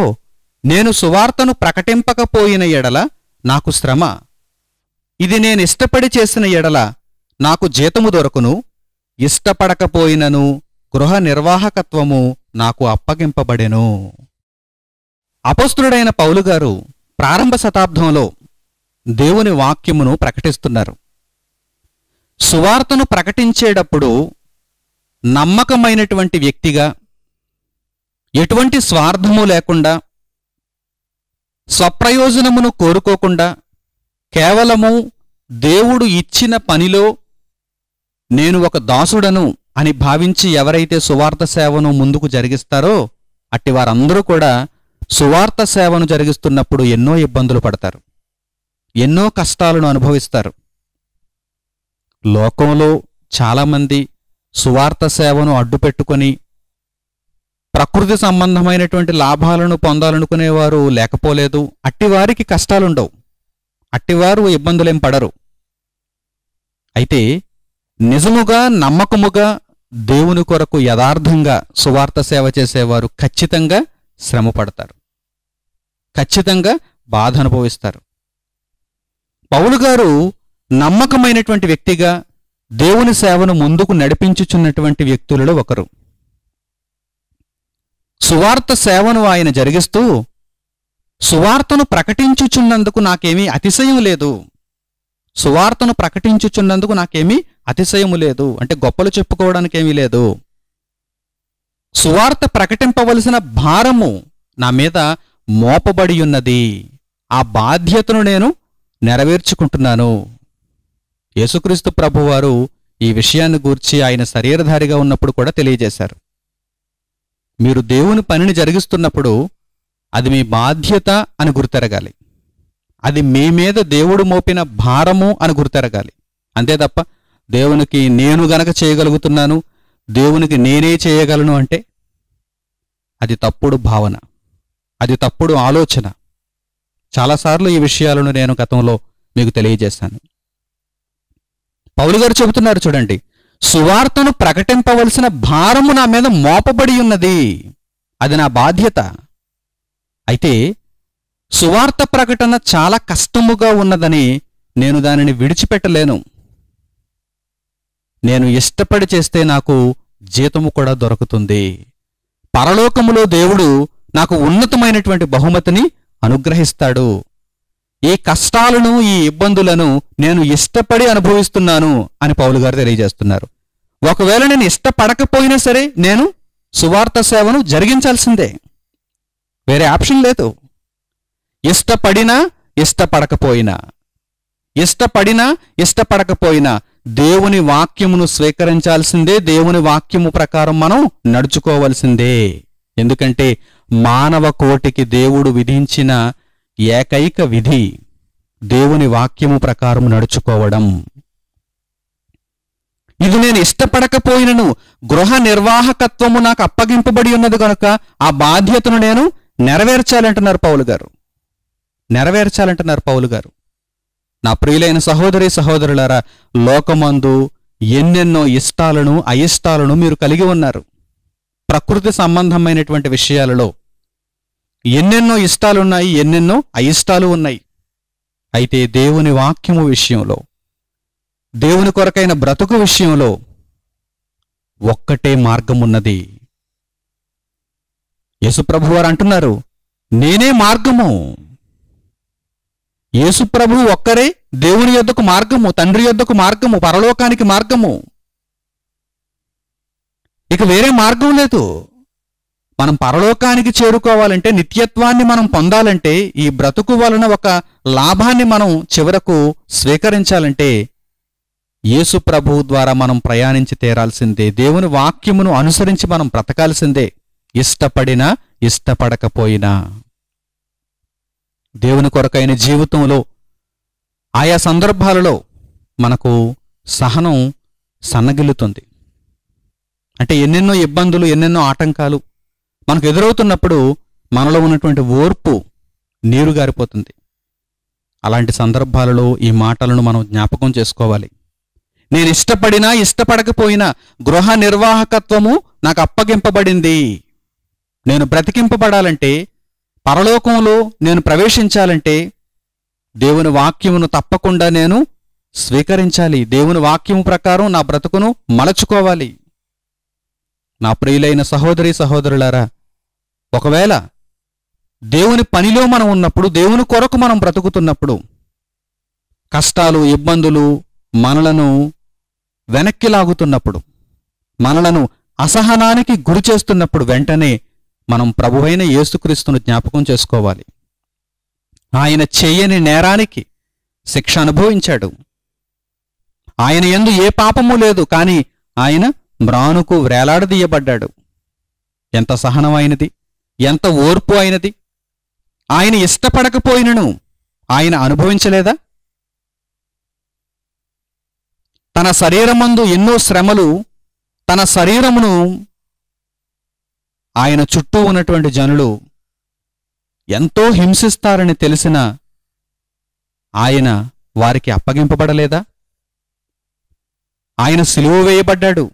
నేను సువార్తను ప్రకటింపకపోయిన ఎడల నాకు శ్రమ. ఇది నేనిష్టపడి చేసిన ఎడల నాకు జీతము దొరకును. ఇష్టపడకపోయినను గృహ నిర్వాహకత్వము నాకు అప్పగింపబడెను. అపొస్తలుడైన పౌలు గారు ప్రారంభ శతాబ్దంలో దేవుని వాక్యమును ప్రకటిస్తున్నారు. సువార్తను ప్రకటించేటప్పుడు నమ్మకమైనటువంటి వ్యక్తిగా, ఎటువంటి స్వార్థము లేకుండా, స్వప్రయోజనమును కోరుకోకుండా, కేవలము దేవుడు ఇచ్చిన పనిలో నేను ఒక దాసుడను అని భావించి ఎవరైతే సువార్త సేవను ముందుకు జరిగిస్తారో అట్టి వారందరూ కూడా సువార్త సేవను జరిగిస్తున్నప్పుడు ఎన్నో ఇబ్బందులు పడతారు, ఎన్నో కష్టాలను అనుభవిస్తారు. లోకంలో చాలామంది సువార్త సేవను అడ్డుపెట్టుకొని ప్రకృతి సంబంధమైనటువంటి లాభాలను పొందాలనుకునేవారు లేకపోలేదు. అట్టివారికి కష్టాలుండవు, అట్టివారు ఇబ్బందులేం పడరు. అయితే నిజముగా నమ్మకముగా దేవుని కొరకు యథార్థంగా సువార్త సేవ చేసేవారు ఖచ్చితంగా శ్రమ పడతారు, ఖచ్చితంగా బాధ అనుభవిస్తారు. పౌలు గారు నమ్మకమైనటువంటి వ్యక్తిగా దేవుని సేవను ముందుకు నడిపించుచున్నటువంటి వ్యక్తులలో ఒకరు. సువార్త సేవను ఆయన జరిగిస్తూ సువార్తను ప్రకటించుచున్నందుకు నాకేమీ అతిశయం లేదు, సువార్తను ప్రకటించుచున్నందుకు నాకేమీ అతిశయము లేదు, అంటే గొప్పలు చెప్పుకోవడానికేమీ లేదు. సువార్త ప్రకటింపవలసిన భారము నా మీద మోపబడి ఉన్నది, ఆ బాధ్యతను నేను నెరవేర్చుకుంటున్నాను. యేసుక్రీస్తు ప్రభువారు ఈ విషయాన్ని గూర్చి ఆయన శరీరధారిగా ఉన్నప్పుడు కూడా తెలియజేశారు. మీరు దేవుని పనిని జరిగిస్తున్నప్పుడు అది మీ బాధ్యత అని గుర్తెరగాలి, అది మీ మీద దేవుడు మోపిన భారము అని గుర్తెరగాలి. అంతే తప్ప దేవునికి నేను గనక చేయగలుగుతున్నాను, దేవునికి నేనే చేయగలను అంటే అది తప్పుడు భావన, అది తప్పుడు ఆలోచన. చాలాసార్లు ఈ విషయాలను నేను గతంలో మీకు తెలియజేశాను. పౌలు గారు చెబుతున్నారు చూడండి, సువార్తను ప్రకటింపవలసిన భారము నా మీద మోపబడి ఉన్నది, అది నా బాధ్యత. అయితే సువార్త ప్రకటన చాలా కష్టముగా ఉన్నదని నేను దానిని విడిచిపెట్టలేను. నేను ఇష్టపడి చేస్తే నాకు జీతము కూడా దొరుకుతుంది. పరలోకములో దేవుడు నాకు ఉన్నతమైనటువంటి బహుమతిని అనుగ్రహిస్తాడు. ఈ కష్టాలను, ఈ ఇబ్బందులను నేను ఇష్టపడి అనుభవిస్తున్నాను అని పౌలు గారు తెలియజేస్తున్నారు. ఒకవేళ నేను ఇష్టపడకపోయినా సరే నేను సువార్త సేవను జరిగించాల్సిందే, వేరే ఆప్షన్ లేదు. ఇష్టపడినా ఇష్టపడకపోయినా, ఇష్టపడకపోయినా దేవుని వాక్యమును స్వీకరించాల్సిందే. దేవుని వాక్యము ప్రకారం మనం నడుచుకోవాల్సిందే. ఎందుకంటే మానవ కోటికి దేవుడు విధించిన ఏకైక విధి దేవుని వాక్యము ప్రకారం నడుచుకోవడం. ఇది నేను ఇష్టపడకపోయినను గృహ నిర్వాహకత్వము నాకు అప్పగింపబడి ఉన్నది కనుక ఆ బాధ్యతను నేను నెరవేర్చాలంటున్నారు పౌలు గారు. నా ప్రియులైన సహోదరి సహోదరులారా, లోకమందు ఎన్నెన్నో ఇష్టాలను అయిష్టాలను మీరు కలిగి ఉన్నారు. ప్రకృతి సంబంధమైనటువంటి విషయాలలో ఎన్నెన్నో ఇష్టాలున్నాయి, ఎన్నెన్నో అయిష్టాలు ఉన్నాయి. అయితే దేవుని వాక్యము విషయంలో, దేవుని కొరకైన బ్రతుకు విషయంలో ఒక్కటే మార్గమున్నది. యేసుప్రభువారు అంటున్నారు, నేనే మార్గము. యేసుప్రభు ఒక్కరే దేవుని యొద్దకు మార్గము, తండ్రి యొద్దకు మార్గము, పరలోకానికి మార్గము. ఇక వేరే మార్గం లేదు. మనం పరలోకానికి చేరుకోవాలంటే, నిత్యత్వాన్ని మనం పొందాలంటే, ఈ బ్రతుకు వలన ఒక లాభాన్ని మనం చివరకు స్వీకరించాలంటే యేసు ప్రభువు ద్వారా మనం ప్రయాణించి తీరాల్సిందే. దేవుని వాక్యమును అనుసరించి మనం బ్రతకాల్సిందే, ఇష్టపడినా ఇష్టపడకపోయినా. దేవుని కొరకైన జీవితంలో ఆయా సందర్భాలలో మనకు సహనం సన్నగిల్లుతుంది. అంటే ఎన్నెన్నో ఇబ్బందులు, ఎన్నెన్నో ఆటంకాలు మనకు ఎదురవుతున్నప్పుడు మనలో ఉన్నటువంటి ఓర్పు నీరుగారిపోతుంది. అలాంటి సందర్భాలలో ఈ మాటలను మనం జ్ఞాపకం చేసుకోవాలి. నేను ఇష్టపడినా ఇష్టపడకపోయినా గృహ నిర్వాహకత్వము నాకు అప్పగింపబడింది. నేను బ్రతికింపబడాలంటే, పరలోకంలో నేను ప్రవేశించాలంటే దేవుని వాక్యమును తప్పకుండా నేను స్వీకరించాలి. దేవుని వాక్యము ప్రకారం నా బ్రతుకును మలచుకోవాలి. నా ప్రియులైన సహోదరి సహోదరులారా, ఒకవేళ దేవుని పనిలో మనం ఉన్నప్పుడు, దేవుని కొరకు మనం బ్రతుకుతున్నప్పుడు కష్టాలు, ఇబ్బందులు మనలను వెనక్కి లాగుతున్నప్పుడు, మనలను అసహనానికి గురి చేస్తున్నప్పుడు వెంటనే మనం ప్రభువైన యేసుక్రీస్తును జ్ఞాపకం చేసుకోవాలి. ఆయన చేయని నేరానికి శిక్ష అనుభవించాడు. ఆయన యందు ఏ పాపము లేదు, కాని ఆయన మ్రానుకు వ్రేలాడదీయబడ్డాడు. ఎంత సహనమైనది, ఎంత ఓర్పు అయినది. ఆయన ఇష్టపడకపోయినను ఆయన అనుభవించలేదా? తన శరీరమందు ఎన్నో శ్రమలు, తన శరీరమును ఆయన చుట్టూ ఉన్నటువంటి జనులు ఎంతో హింసిస్తారని తెలిసిన ఆయన వారికి అప్పగింపబడలేదా? ఆయన సిలువ వేయబడ్డాడు.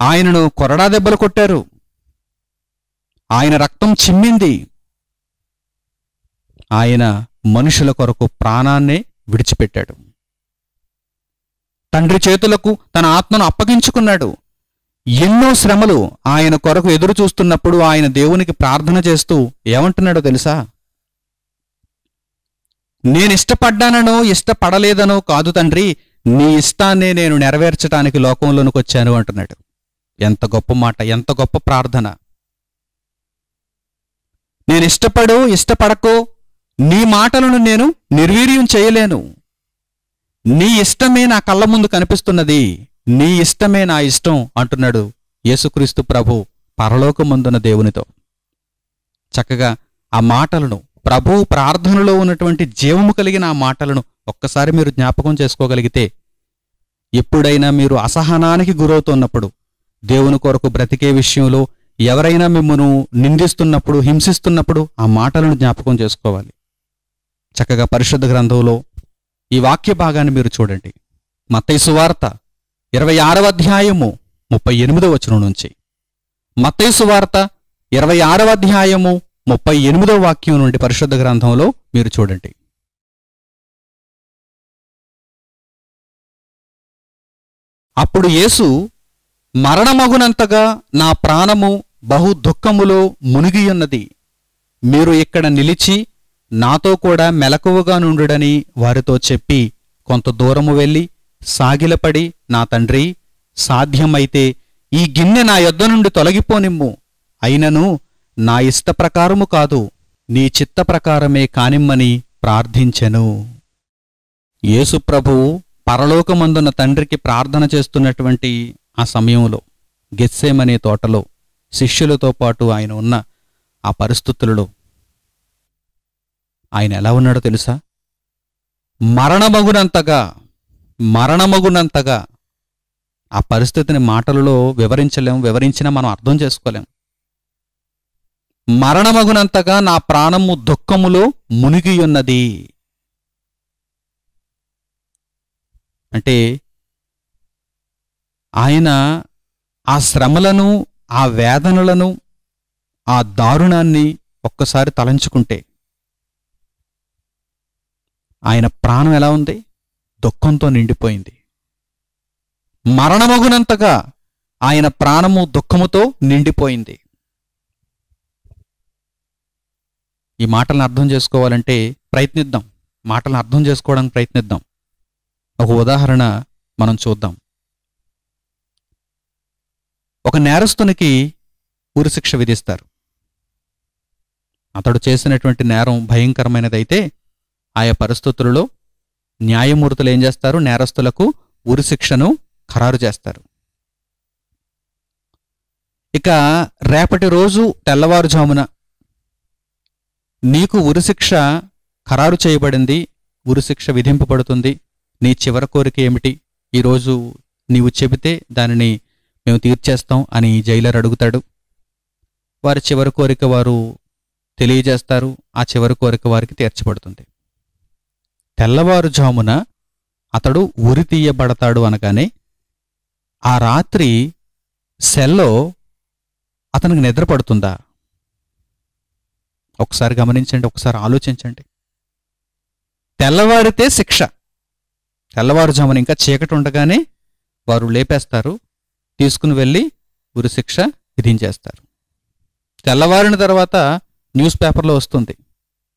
ఆయనను కొరడా దెబ్బలు కొట్టారు. ఆయన రక్తం చిమ్మింది. ఆయన మనుషుల కొరకు ప్రాణాన్నే విడిచిపెట్టాడు. తండ్రి చేతులకు తన ఆత్మను అప్పగించుకున్నాడు. ఎన్నో శ్రమలు ఆయన కొరకు ఎదురు చూస్తున్నప్పుడు ఆయన దేవునికి ప్రార్థన చేస్తూ ఏమంటున్నాడో తెలుసా? నేనిష్టపడ్డాననో ఇష్టపడలేదనో కాదు తండ్రి, నీ ఇష్టాన్నే నేను నెరవేర్చడానికి లోకంలోనికి వచ్చాను అంటున్నాడు. ఎంత గొప్ప మాట, ఎంత గొప్ప ప్రార్థన. నేనిష్టపడో ఇష్టపడకో నీ మాటలను నేను నిర్వీర్యం చేయలేను. నీ ఇష్టమే నా కళ్ళ ముందు కనిపిస్తున్నది, నీ ఇష్టమే నా ఇష్టం అంటున్నాడు యేసుక్రీస్తు ప్రభు పరలోకమందున దేవునితో. చక్కగా ఆ మాటలను, ప్రభు ప్రార్థనలో ఉన్నటువంటి జీవము కలిగిన ఆ మాటలను ఒక్కసారి మీరు జ్ఞాపకం చేసుకోగలిగితే, ఎప్పుడైనా మీరు అసహనానికి గురవుతున్నప్పుడు, దేవుని కొరకు బ్రతికే విషయంలో ఎవరైనా మిమ్మను నిందిస్తున్నప్పుడు, హింసిస్తున్నప్పుడు ఆ మాటలను జ్ఞాపకం చేసుకోవాలి. చక్కగా పరిశుద్ధ గ్రంథంలో ఈ వాక్య భాగాన్ని మీరు చూడండి. మత్తయి సువార్త 26వ అధ్యాయము 38వ వచనం నుంచి, మత్తయి సువార్త 26వ అధ్యాయము 38వ వాక్యం నుండి పరిశుద్ధ గ్రంథంలో మీరు చూడండి. అప్పుడు యేసు, మరణమగునంతగా నా ప్రాణము బహు దుఃఖములో మునిగియున్నది. మీరు ఇక్కడ నిలిచి నాతో కూడా మెలకువగా నుండుడని వారితో చెప్పి కొంత దూరము వెళ్ళి సాగిలపడి, నా తండ్రి, సాధ్యమైతే ఈ గిన్నె నా యొద్ద నుండి తొలగిపోనిమ్ము, అయినను నా ఇష్టప్రకారము కాదు, నీ చిత్త ప్రకారమే కానిమ్మని ప్రార్థించెను. యేసుప్రభువు పరలోకమందున్న తండ్రికి ప్రార్థన చేస్తున్నటువంటి ఆ సమయంలో గెత్సేమనే తోటలో శిష్యులతో పాటు ఆయన ఉన్న ఆ పరిస్థితులలో ఆయన ఎలా ఉన్నాడో తెలుసా? మరణమగునంతగా ఆ పరిస్థితిని మాటలలో వివరించలేం, వివరించినా మనం అర్థం చేసుకోలేం. మరణమగునంతగా నా ప్రాణము దుఃఖములో మునిగియున్నది అంటే ఆయన ఆ శ్రమలను, ఆ వేదనలను, ఆ దారుణాన్ని ఒక్కసారి తలంచుకుంటే ఆయన ప్రాణం ఎలా ఉంది? దుఃఖంతో నిండిపోయింది. మరణమగునంతగా ఆయన ప్రాణము దుఃఖముతో నిండిపోయింది. ఈ మాటలను అర్థం చేసుకోవాలంటే ప్రయత్నిద్దాం. మాటలను అర్థం చేసుకోవడానికి ప్రయత్నిద్దాం. ఒక ఉదాహరణ మనం చూద్దాం. ఒక నేరస్తునికి ఉరిశిక్ష విధిస్తారు. అతడు చేసినటువంటి నేరం భయంకరమైనదైతే ఆయా పరిస్థితులలో న్యాయమూర్తులు ఏం చేస్తారు? నేరస్తులకు ఉరిశిక్షను ఖరారు చేస్తారు. ఇక రేపటి రోజు తెల్లవారుజామున నీకు ఉరిశిక్ష ఖరారు చేయబడింది, ఉరిశిక్ష విధింపబడుతుంది. నీ చివరి కోరిక ఏమిటి? ఈరోజు నీవు చెబితే దానిని మేము తీర్చేస్తాం అని జైలర్ అడుగుతాడు. వారి చివరి కోరిక వారు తెలియజేస్తారు. ఆ చివరి కోరిక వారికి తీర్చబడుతుంది. తెల్లవారుజామున అతడు ఉరి తీయబడతాడు అనగానే ఆ రాత్రి సెల్లో అతనికి నిద్ర పడుతుందా? ఒకసారి గమనించండి, ఒకసారి ఆలోచించండి. తెల్లవారితే శిక్ష. తెల్లవారుజామున ఇంకా చీకటి ఉండగానే వారు లేపేస్తారు, తీసుకుని వెళ్ళి ఉరిశిక్ష విధించేస్తారు. తెల్లవారిన తర్వాత న్యూస్ పేపర్లో వస్తుంది,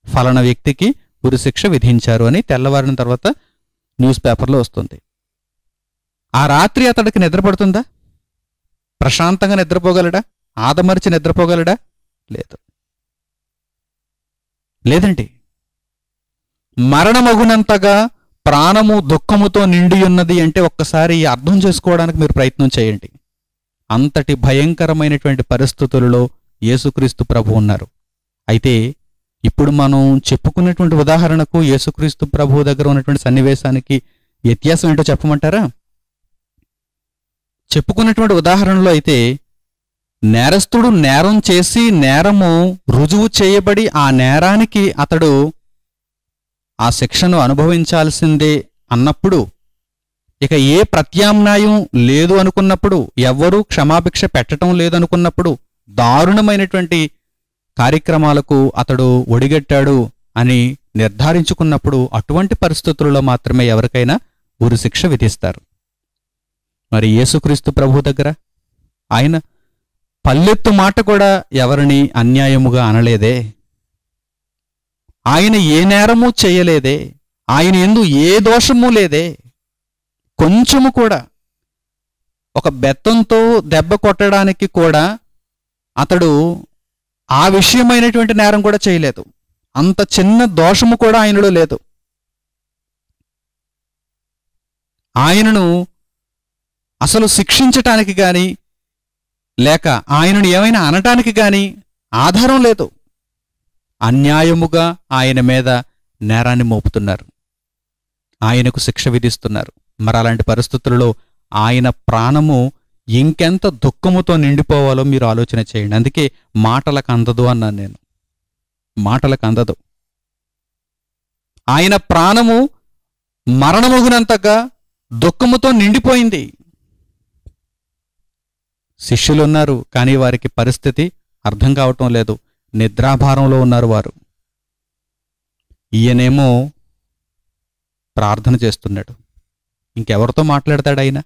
ఫలానా వ్యక్తికి ఉరిశిక్ష విధించారు అని తెల్లవారిన తర్వాత న్యూస్ పేపర్లో వస్తుంది. ఆ రాత్రి అతడికి నిద్రపడుతుందా? ప్రశాంతంగా నిద్రపోగలడా? ఆదమరిచి నిద్రపోగలడా? లేదండి. మరణమగునంతగా ప్రాణము దుఃఖముతో నిండియున్నది అంటే ఒక్కసారి అర్థం చేసుకోవడానికి మీరు ప్రయత్నం చేయండి. అంతటి భయంకరమైనటువంటి పరిస్థితులలో యేసుక్రీస్తు ప్రభు ఉన్నారు. అయితే ఇప్పుడు మనం చెప్పుకున్నటువంటి ఉదాహరణకు యేసుక్రీస్తు ప్రభు దగ్గర ఉన్నటువంటి సన్నివేశానికి వ్యత్యాసం ఏంటో చెప్పమంటారా? చెప్పుకున్నటువంటి ఉదాహరణలో అయితే నేరస్తుడు నేరం చేసి నేరము రుజువు చేయబడి ఆ నేరానికి అతడు ఆ శిక్షను అనుభవించాల్సిందే అన్నప్పుడు, ఇక ఏ ప్రత్యామ్నాయం లేదు అనుకున్నప్పుడు, ఎవ్వరూ క్షమాభిక్ష పెట్టడం లేదనుకున్నప్పుడు, దారుణమైనటువంటి కార్యక్రమాలకు అతడు ఒడిగట్టాడు అని నిర్ధారించుకున్నప్పుడు, అటువంటి పరిస్థితుల్లో మాత్రమే ఎవరికైనా ఉరిశిక్ష విధిస్తారు. మరి యేసుక్రీస్తు ప్రభు దగ్గర ఆయన పల్లెత్తు మాట కూడా ఎవరిని అన్యాయముగా అనలేదే. ఆయన ఏ నేరము చేయలేదే. ఆయన యందు ఏ దోషము లేదే. కొంచెము కూడా, ఒక బెత్తంతో దెబ్బ కొట్టడానికి కూడా అతడు ఆ విషయమైనటువంటి నేరం కూడా చేయలేదు. అంత చిన్న దోషము కూడా ఆయనలో లేదు. ఆయనను అసలు శిక్షించటానికి గాని లేక ఆయనను ఏమైనా అనటానికి గాని ఆధారం లేదు. అన్యాయముగా ఆయన మీద నేరాన్ని మోపుతున్నారు, ఆయనకు శిక్ష విధిస్తున్నారు. మరి అలాంటి పరిస్థితులలో ఆయన ప్రాణము ఇంకెంత దుఃఖముతో నిండిపోవాలో మీరు ఆలోచన చేయండి. అందుకే మాటలకు అందదు అన్నాను నేను. మాటలకు అందదు. ఆయన ప్రాణము మరణమగునంతగా దుఃఖముతో నిండిపోయింది. శిష్యులున్నారు, కానీ వారికి పరిస్థితి అర్థం కావటం లేదు. నిద్రాభారంలో ఉన్నారు వారు. ఈయనేమో ప్రార్థన చేస్తున్నాడు. ఇంకెవరితో మాట్లాడతాడు ఆయన?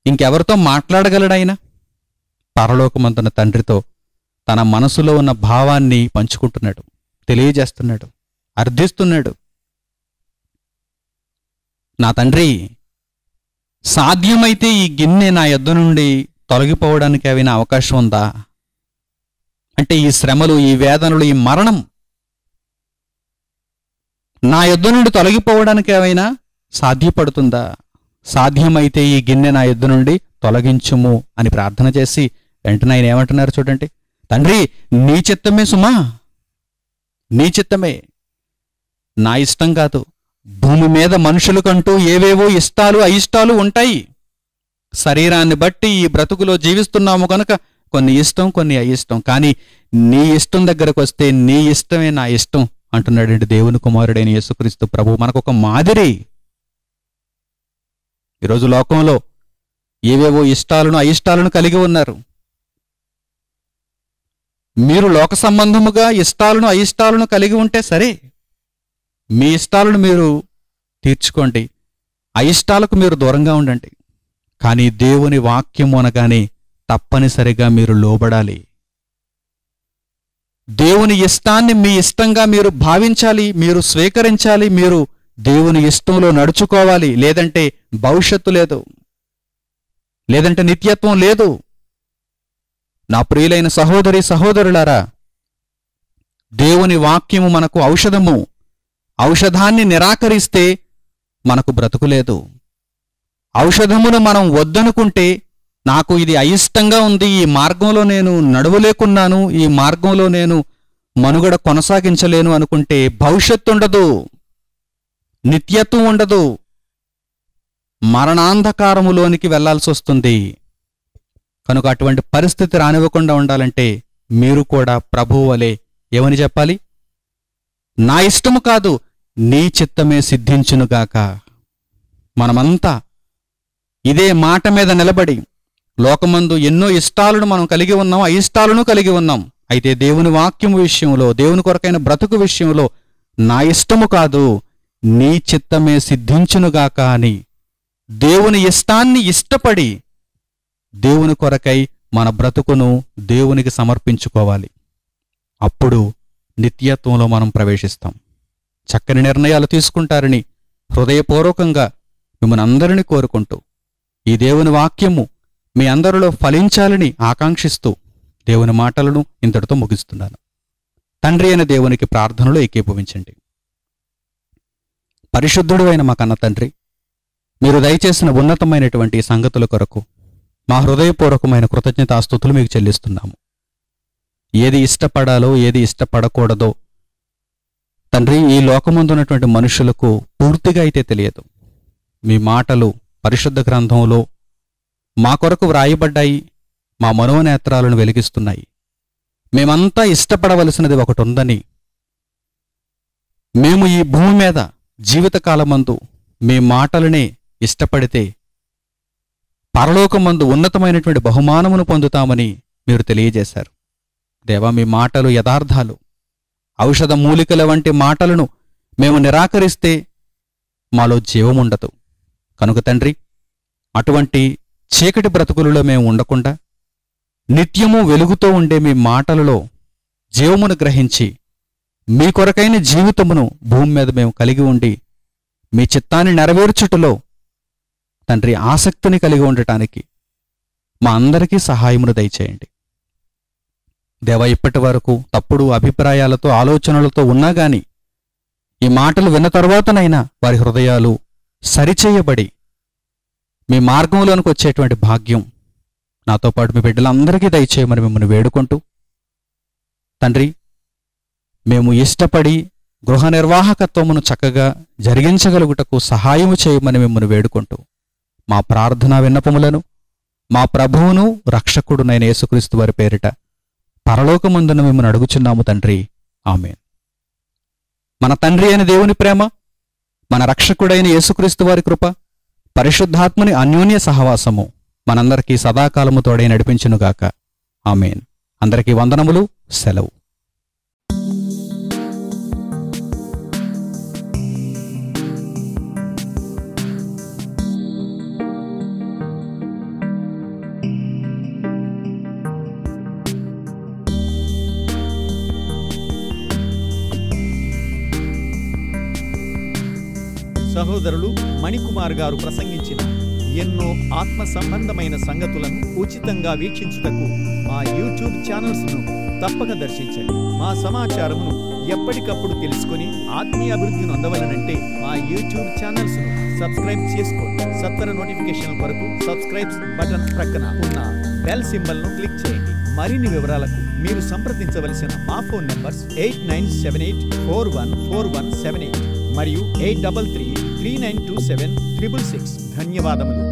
ఇంకెవరితో మాట్లాడగలడాయన? పరలోకమందున తండ్రితో తన మనసులో ఉన్న భావాన్ని పంచుకుంటున్నాడు, తెలియజేస్తున్నాడు, అర్థిస్తున్నాడు. నా తండ్రి, సాధ్యమైతే ఈ గిన్నె నా యొద్ద నుండి తొలగిపోవడానికి ఏమైనా అవకాశం ఉందా? అంటే ఈ శ్రమలు, ఈ వేదనలు, ఈ మరణం నా యొద్ద నుండి తొలగిపోవడానికి ఏమైనా సాధ్యపడుతుందా? సాధ్యమైతే ఈ గిన్నె నా యొద్ద నుండి తొలగించుము అని ప్రార్థన చేసి వెంటనే ఆయన ఏమంటున్నారు చూడండి, తండ్రి నీ చిత్తమే సుమా, నీ చిత్తమే, నా ఇష్టం కాదు. భూమి మీద మనుషులకంటూ ఏవేవో ఇష్టాలు అయిష్టాలు ఉంటాయి. శరీరాన్ని బట్టి ఈ బ్రతుకులో జీవిస్తున్నాము కనుక కొన్ని ఇష్టం, కొన్ని అయిష్టం. కానీ నీ ఇష్టం దగ్గరకు వస్తే నీ ఇష్టమే నా ఇష్టం అంటున్నాడండి దేవుని కుమారుడైన యేసుక్రీస్తు ప్రభు. మనకొక మాదిరి. ఈరోజు లోకంలో ఏవేవో ఇష్టాలను అయిష్టాలను కలిగి ఉన్నారు. మీరు లోక సంబంధముగా ఇష్టాలను అయిష్టాలను కలిగి ఉంటే సరే, మీ ఇష్టాలను మీరు తీర్చుకోండి, అయిష్టాలకు మీరు దూరంగా ఉండండి. కానీ దేవుని వాక్యము అనగానే తప్పనిసరిగా మీరు లోబడాలి. దేవుని ఇష్టాన్ని మీ ఇష్టంగా మీరు భావించాలి, మీరు స్వీకరించాలి, మీరు దేవుని ఇష్టంలో నడుచుకోవాలి. లేదంటే భవిష్యత్తు లేదు, లేదంటే నిత్యత్వం లేదు. నా ప్రియులైన సహోదరి సహోదరులారా, దేవుని వాక్యము మనకు ఔషధము. ఔషధాన్ని నిరాకరిస్తే మనకు బ్రతుకులేదు. ఔషధమును మనం వద్దనుకుంటే, నాకు ఇది అయిష్టంగా ఉంది, ఈ మార్గంలో నేను నడవలేకున్నాను, ఈ మార్గంలో నేను మనుగడ కొనసాగించలేను అనుకుంటే భవిష్యత్తు ఉండదు, నిత్యత్వం ఉండదు, మరణాంధకారములోనికి వెళ్లాల్సి వస్తుంది. కనుక అటువంటి పరిస్థితి రానివ్వకుండా ఉండాలంటే మీరు కూడా ప్రభువు వలె ఏమని చెప్పాలి? నా ఇష్టము కాదు, నీ చిత్తమే సిద్ధించునుగాక. మనమంతా ఇదే మాట మీద నిలబడి, లోకమందు ఎన్నో ఇష్టాలను మనం కలిగి ఉన్నాం, అయిష్టాలను కలిగి ఉన్నాం. అయితే దేవుని వాక్యము విషయంలో, దేవుని కొరకైన బ్రతుకు విషయంలో నా ఇష్టము కాదు, నీ చిత్తమే సిద్ధించునుగాక అని దేవుని ఇష్టాన్ని ఇష్టపడి దేవుని కొరకై మన బ్రతుకును దేవునికి సమర్పించుకోవాలి. అప్పుడు నిత్యత్వంలో మనం ప్రవేశిస్తాం. చక్కని నిర్ణయాలు తీసుకుంటారని హృదయపూర్వకంగా మిమ్మల్ని అందరినీ కోరుకుంటూ, ఈ దేవుని వాక్యము మీ అందరిలో ఫలించాలని ఆకాంక్షిస్తూ దేవుని మాటలను ఇంతటితో ముగిస్తున్నాను. తండ్రి అయిన దేవునికి ప్రార్థనలో ఏకీభవించండి. పరిశుద్ధుడు అయిన మా కన్న తండ్రి, మీరు దయచేసిన ఉన్నతమైనటువంటి సంగతుల కొరకు మా హృదయపూర్వకమైన కృతజ్ఞతాస్తుతులు మీకు చెల్లిస్తున్నాము. ఏది ఇష్టపడాలో, ఏది ఇష్టపడకూడదో తండ్రి, ఈ లోకమందున్నటువంటి మనుషులకు పూర్తిగా అయితే తెలియదు. మీ మాటలు పరిశుద్ధ గ్రంథంలో మా కొరకు వ్రాయబడ్డాయి, మా మనోనేత్రాలను వెలిగిస్తున్నాయి. మేమంతా ఇష్టపడవలసినది ఒకటి ఉందని, మేము ఈ భూమి మీద జీవితకాలమందు మీ మాటలనే ఇష్టపడితే పరలోకమందు ఉన్నతమైనటువంటి బహుమానమును పొందుతామని మీరు తెలియజేశారు. దేవా, మీ మాటలు యథార్థాలు. ఔషధ మూలికల వంటి మాటలను మేము నిరాకరిస్తే మాలో జీవముండదు. కనుక తండ్రి, అటువంటి చీకటి బ్రతుకులలో మేము ఉండకుండా నిత్యము వెలుగుతో ఉండే మీ మాటలలో జీవమును గ్రహించి మీ కొరకైన జీవితమును భూమి మీద మేము కలిగి ఉండి మీ చిత్తాన్ని నెరవేర్చుటలో తండ్రి ఆసక్తిని కలిగి ఉండటానికి మా అందరికీ సహాయమును దయచేయండి. దేవా, ఇప్పటి వరకు తప్పుడు అభిప్రాయాలతో, ఆలోచనలతో ఉన్నా గాని ఈ మాటలు విన్న తరువాతనైనా వారి హృదయాలు సరిచేయబడి మీ మార్గంలోనికి వచ్చేటువంటి భాగ్యం నాతో పాటు మీ బిడ్డలందరికీ దయచేయమని మిమ్మల్ని వేడుకుంటూ, తండ్రి, మేము ఇష్టపడి గృహ నిర్వాహకత్వమును చక్కగా జరిగించగలుగుటకు సహాయము చేయమని మిమ్మల్ని వేడుకుంటూ, మా ప్రార్థనా విన్నపములను మా ప్రభువును రక్షకుడునైన యేసుక్రీస్తు వారి పేరిట పరలోకమందున మిమ్మల్ని అడుగుచున్నాము తండ్రి. ఆమేన్. మన తండ్రి అయిన దేవుని ప్రేమ, మన రక్షకుడైన యేసుక్రీస్తు వారి కృప, పరిశుద్ధాత్మని అన్యోన్య సహవాసము మనందరికీ సదాకాలము తోడై నడిపించునుగాక. ఆమేన్. అందరికీ వందనములు. సెలవు. సహోదరులు మణికుమార్ గారు ప్రసంగించిన ఎన్నో ఆత్మ సంబంధమైన సంగతులను ఉచితంగా వీక్షించుటకు మా యూట్యూబ్ ఛానల్స్ను తప్పక దర్శించండి. మా సమాచారమును ఎప్పటికప్పుడు తెలుసుకొని ఆత్మీయ అభివృద్ధిని అందవలనంటే మా యూట్యూబ్ ఛానల్స్ను సబ్స్క్రైబ్ చేసుకోండి. సత్వర నోటిఫికేషన్ కొరకు సబ్స్క్రైబ్ బటన్ ప్రక్కన ఉన్న బెల్ సింబల్ను క్లిక్ చేయండి. మరిన్ని వివరాలకు మీరు సంప్రదించవలసిన మా ఫోన్ నంబర్స్ 8978414178 మరియు 8333927666. ధన్యవాదములు.